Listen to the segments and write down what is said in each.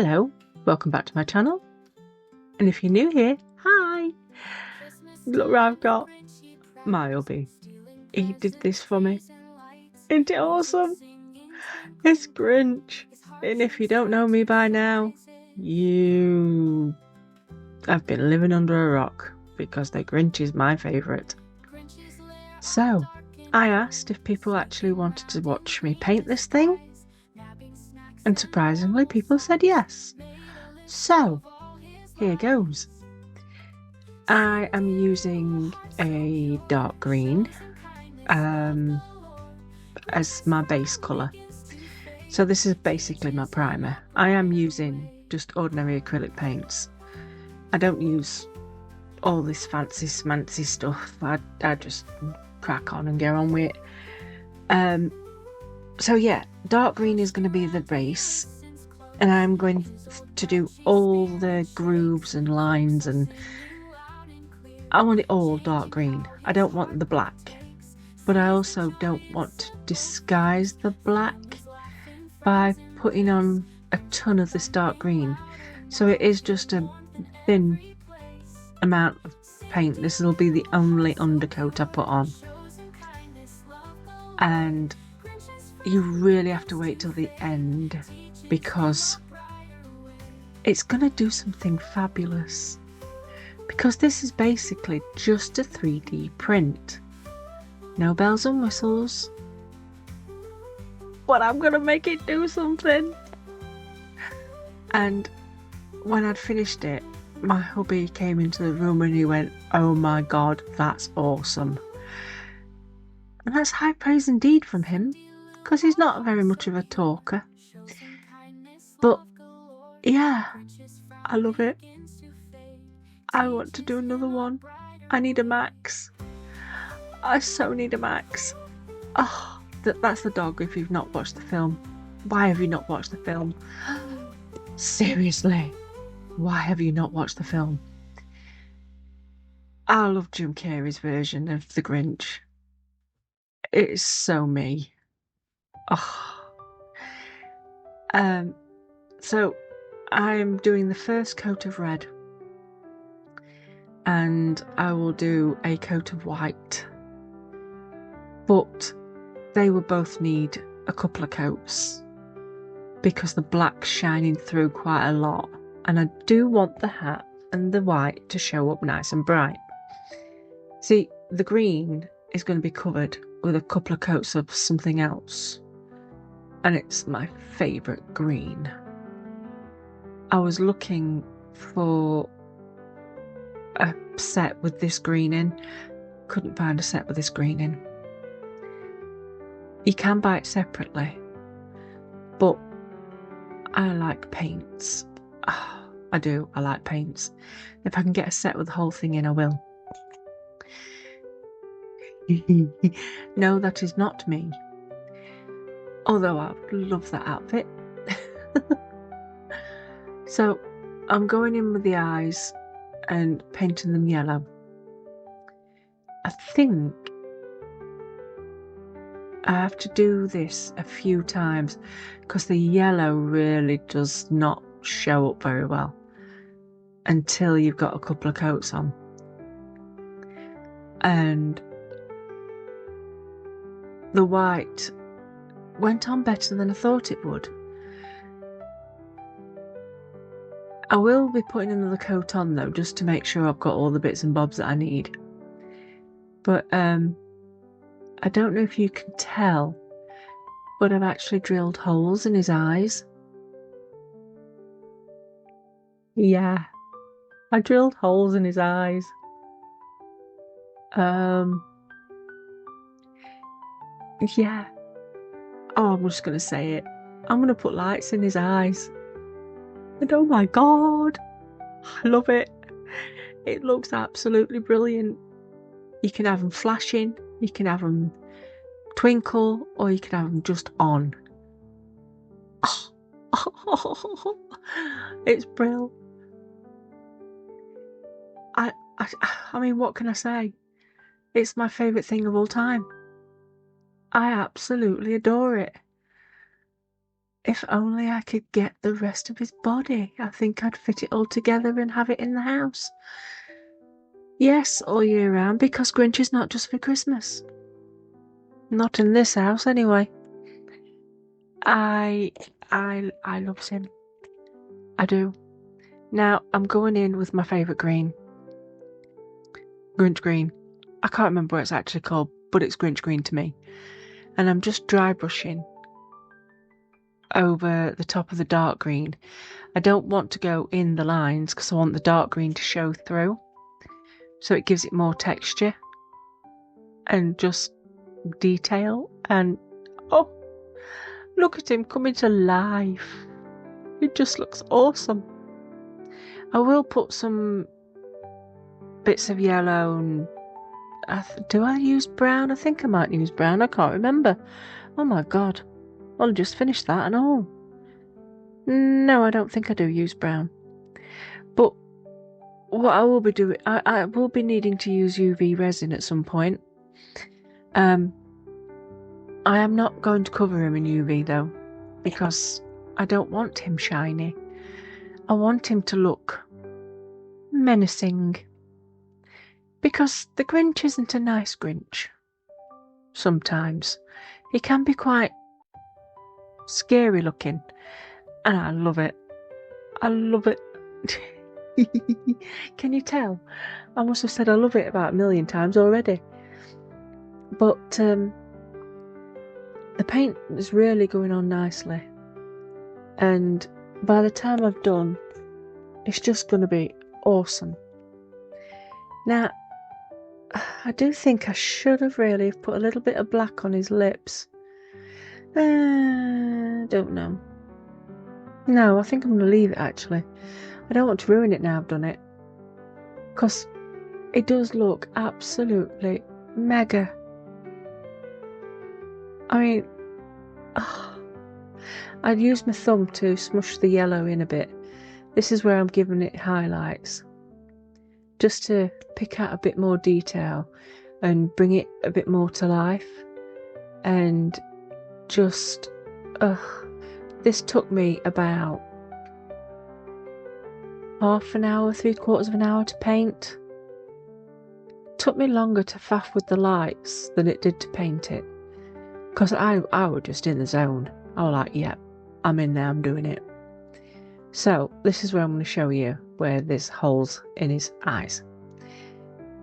Hello, welcome back to my channel. And if you're new here, hi! Look where I've got my hubby. He did this for me. Isn't it awesome? It's Grinch. And if you don't know me by now, I've been living under a rock because the Grinch is my favourite. So, I asked if people actually wanted to watch me paint this thing. And surprisingly, people said yes. So, here goes. I am using a dark green as my base colour. So this is basically my primer. I am using just ordinary acrylic paints. I don't use all this fancy smancy stuff. I just crack on and get on with it. So yeah, dark green is going to be the base, and I'm going to do all the grooves and lines, and I want it all dark green. I don't want the black, but I also don't want to disguise the black by putting on a ton of this dark green. So it is just a thin amount of paint. This will be the only undercoat I put on. And you really have to wait till the end because it's going to do something fabulous. Because this is basically just a 3D print. No bells and whistles. But I'm going to make it do something. And when I'd finished it, my hubby came into the room and he went, "Oh my God, that's awesome." And that's high praise indeed from him, because he's not very much of a talker. But yeah, I love it. I want to do another one. I need a max. I so need a max. Oh, that's the dog if you've not watched the film. Why have you not watched the film? Seriously, why have you not watched the film? I love Jim Carrey's version of The Grinch. It is so me. Oh. So I'm doing the first coat of red, and I will do a coat of white, but they will both need a couple of coats because the black's shining through quite a lot, and I do want the hat and the white to show up nice and bright. See, the green is going to be covered with a couple of coats of something else, and it's my favourite green. I was looking for a set with this green in. Couldn't find a set with this green in. You can buy it separately, but I like paints. Oh, I do. I like paints. If I can get a set with the whole thing in, I will. No, that is not me. Although I love that outfit. So I'm going in with the eyes and painting them yellow. I think I have to do this a few times because the yellow really does not show up very well until you've got a couple of coats on. And the white went on better than I thought it would. I will be putting another coat on though, just to make sure I've got all the bits and bobs that I need. But I don't know if you can tell, but I've actually drilled holes in his eyes. Yeah, I drilled holes in his eyes. Yeah. Oh, I'm just going to say it. I'm going to put lights in his eyes. And oh my God, I love it. It looks absolutely brilliant. You can have them flashing, you can have them twinkle, or you can have them just on. Oh, it's brilliant. I mean, what can I say? It's my favourite thing of all time. I absolutely adore it. If only I could get the rest of his body. I think I'd fit it all together and have it in the house. Yes, all year round, because Grinch is not just for Christmas. Not in this house, anyway. I loves him. I do. Now, I'm going in with my favourite green. Grinch green. I can't remember what it's actually called, but it's Grinch green to me. And I'm just dry brushing over the top of the dark green. I don't want to go in the lines because I want the dark green to show through. So it gives it more texture and just detail. And oh, look at him coming to life. It just looks awesome. I will put some bits of yellow and do I use brown? I think I might use brown. I can't remember. Oh my god. I'll just finish that and all. No, I don't think I do use brown. But what I will be doing, I will be needing to use UV resin at some point. I am not going to cover him in UV though, because I don't want him shiny. I want him to look menacing. Because the Grinch isn't a nice Grinch. Sometimes. He can be quite scary looking. And I love it. I love it. Can you tell? I must have said I love it about 1,000,000 times already. But the paint is really going on nicely. And by the time I've done, it's just going to be awesome. Now, I do think I should have really put a little bit of black on his lips. Don't know. No, I think I'm going to leave it actually. I don't want to ruin it now I've done it. Because it does look absolutely mega. I mean, I'd use my thumb to smush the yellow in a bit. This is where I'm giving it highlights. Just to pick out a bit more detail and bring it a bit more to life. And just, this took me about half an hour, 3/4 of an hour to paint. It took me longer to faff with the lights than it did to paint it. Because I was just in the zone. I was like, yep, I'm in there, I'm doing it. So, this is where I'm going to show you where there's holes in his eyes.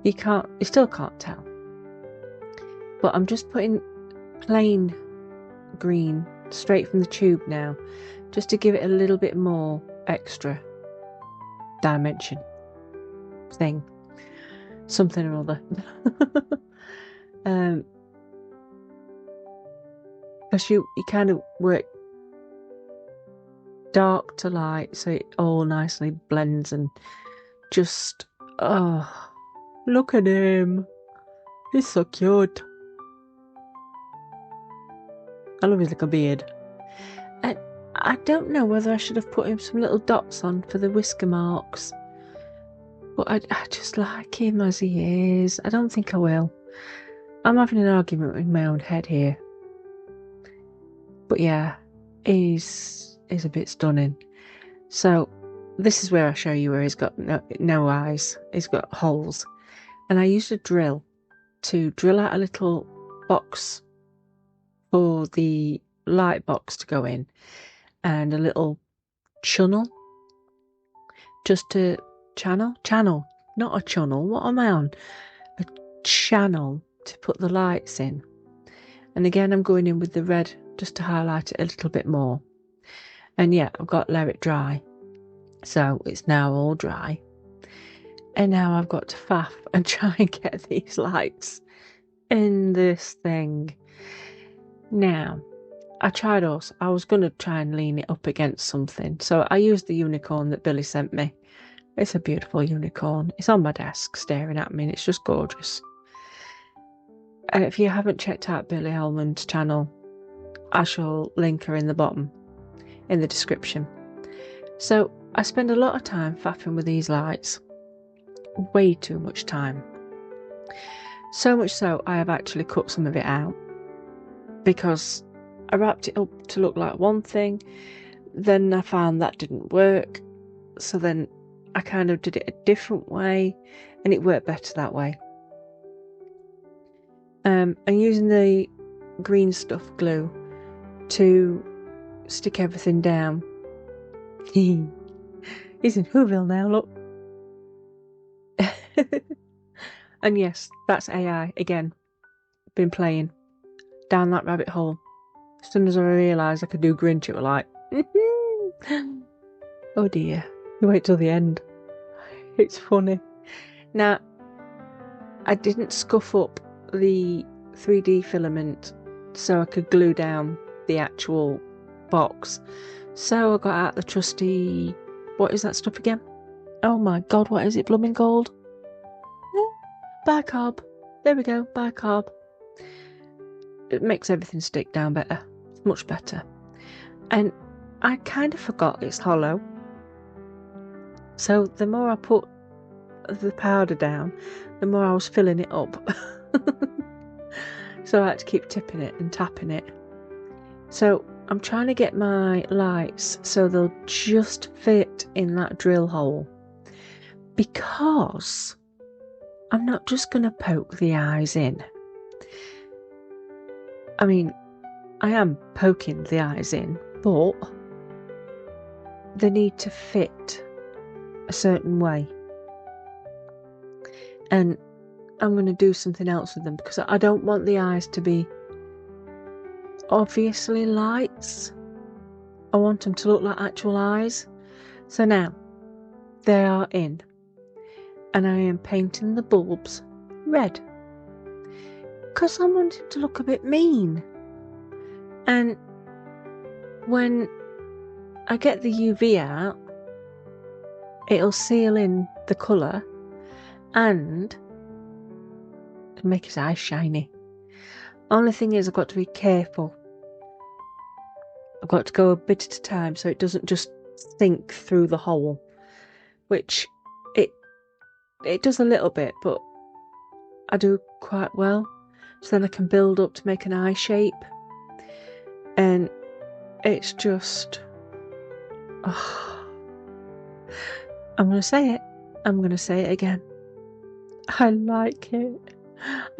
You still can't tell. But I'm just putting plain green straight from the tube now, just to give it a little bit more extra dimension thing. Something or other. Because you kind of work dark to light, so it all nicely blends and just, look at him. He's so cute. I love his little beard. And I don't know whether I should have put him some little dots on for the whisker marks. But I just like him as he is. I don't think I will. I'm having an argument with my own head here. But yeah, he's a bit stunning. So this is where I show you where he's got no eyes. He's got holes. And I used a drill to drill out a little box for the light box to go in. And a little channel. Just to channel, not a channel. What am I on? A channel to put the lights in. And again, I'm going in with the red just to highlight it a little bit more. And yeah, I've got to let it dry. So it's now all dry. And now I've got to faff and try and get these lights in this thing. Now, I was going to try and lean it up against something. So I used the unicorn that Billy sent me. It's a beautiful unicorn. It's on my desk staring at me and it's just gorgeous. And if you haven't checked out Billy Hellman's channel, I shall link her in the bottom, in the description. So I spend a lot of time faffing with these lights. Way too much time. So much so I have actually cut some of it out. Because I wrapped it up to look like one thing, then I found that didn't work, so then I kind of did it a different way, and it worked better that way. I'm using the green stuff glue to stick everything down. He's in Whoville now, look. And yes, that's AI again. Been playing down that rabbit hole. As soon as I realised I could do Grinch, it was like, oh dear, you wait till the end. It's funny. Now, I didn't scuff up the 3D filament so I could glue down the actual box. So I got out the trusty, what is that stuff again? Oh my god, what is it blooming called? Bicarb. There we go, bicarb. It makes everything stick down better. It's much better. And I kind of forgot it's hollow. So the more I put the powder down, the more I was filling it up. So I had to keep tipping it and tapping it. So I'm trying to get my lights so they'll just fit in that drill hole. Because I'm not just going to poke the eyes in. I mean, I am poking the eyes in, but they need to fit a certain way. And I'm going to do something else with them because I don't want the eyes to be obviously lights. I want them to look like actual eyes. So now they are in, and I am painting the bulbs red because I want it to look a bit mean. And when I get the UV out, it'll seal in the colour and make his eyes shiny. Only thing is, I've got to be careful. I've got to go a bit at a time so it doesn't just sink through the hole, which it does a little bit, but I do quite well. So then I can build up to make an eye shape, and it's just, oh, I'm going to say it. I'm going to say it again. I like it.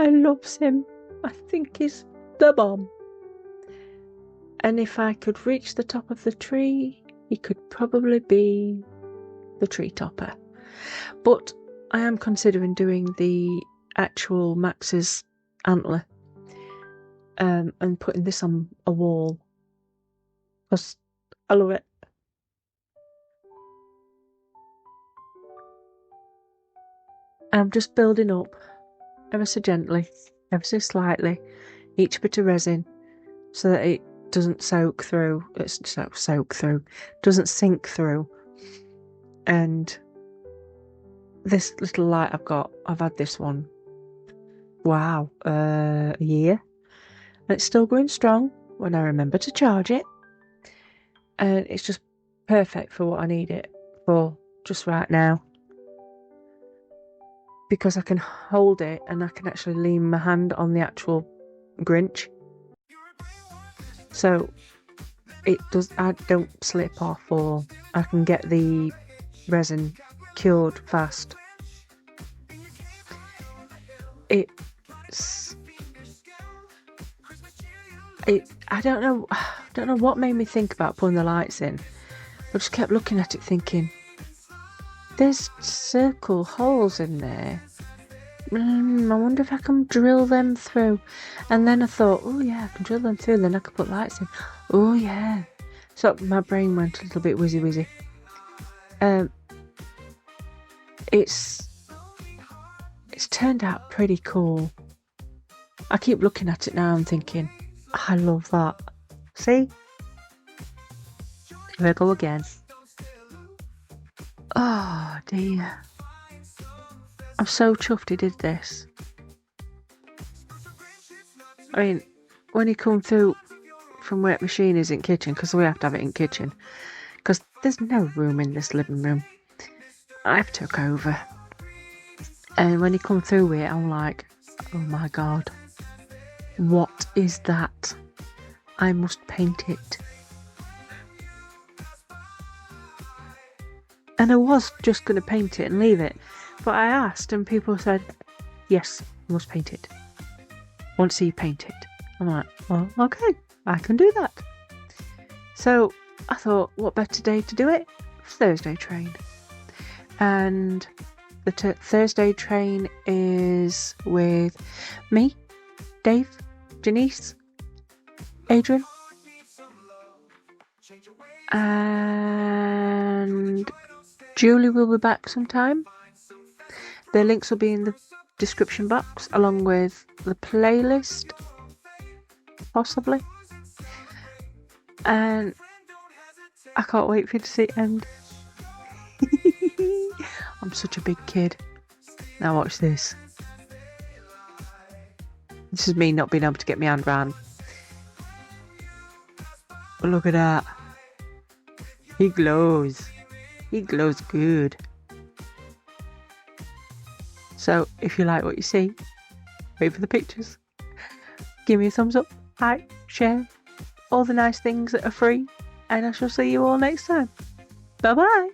I loves him. I think he's the bomb. And if I could reach the top of the tree, he could probably be the tree topper. But I am considering doing the actual Max's antler and putting this on a wall because I love it. I'm just building up ever so gently, ever so slightly, each bit of resin so that it doesn't soak through. Doesn't sink through. And this little light I've had this one, wow, a year, and it's still going strong when I remember to charge it. And it's just perfect for what I need it for just right now. Because I can hold it and I can actually lean my hand on the actual Grinch. So I don't slip off, or I can get the resin cured fast. I don't know what made me think about putting the lights in. I just kept looking at it thinking, there's circle holes in there. I wonder if I can drill them through. And then I thought, oh yeah, I can drill them through, and then I could put lights in. Oh yeah. So my brain went a little bit wizzy. It's turned out pretty cool. I keep looking at it now and thinking, I love that. See? Here I go again. Oh dear. I'm so chuffed he did this. I mean, when he come through from where the machine is in kitchen, because we have to have it in kitchen, because there's no room in this living room. I've took over. And when he come through here, I'm like, oh my god, what is that? I must paint it. And I was just going to paint it and leave it, but I asked and people said, yes, you must paint it. I want to see you paint it. I'm like, well, okay, I can do that. So I thought, what better day to do it? Thursday train. And the Thursday train is with me, Dave, Janice, Adrian, and Julie will be back sometime. The links will be in the description box along with the playlist, possibly. And I can't wait for you to see it end. I'm such a big kid. Now watch this. This is me not being able to get my hand round. But look at that. He glows. He glows good. So if you like what you see, wait for the pictures. Give me a thumbs up, like, share, all the nice things that are free. And I shall see you all next time. Bye bye.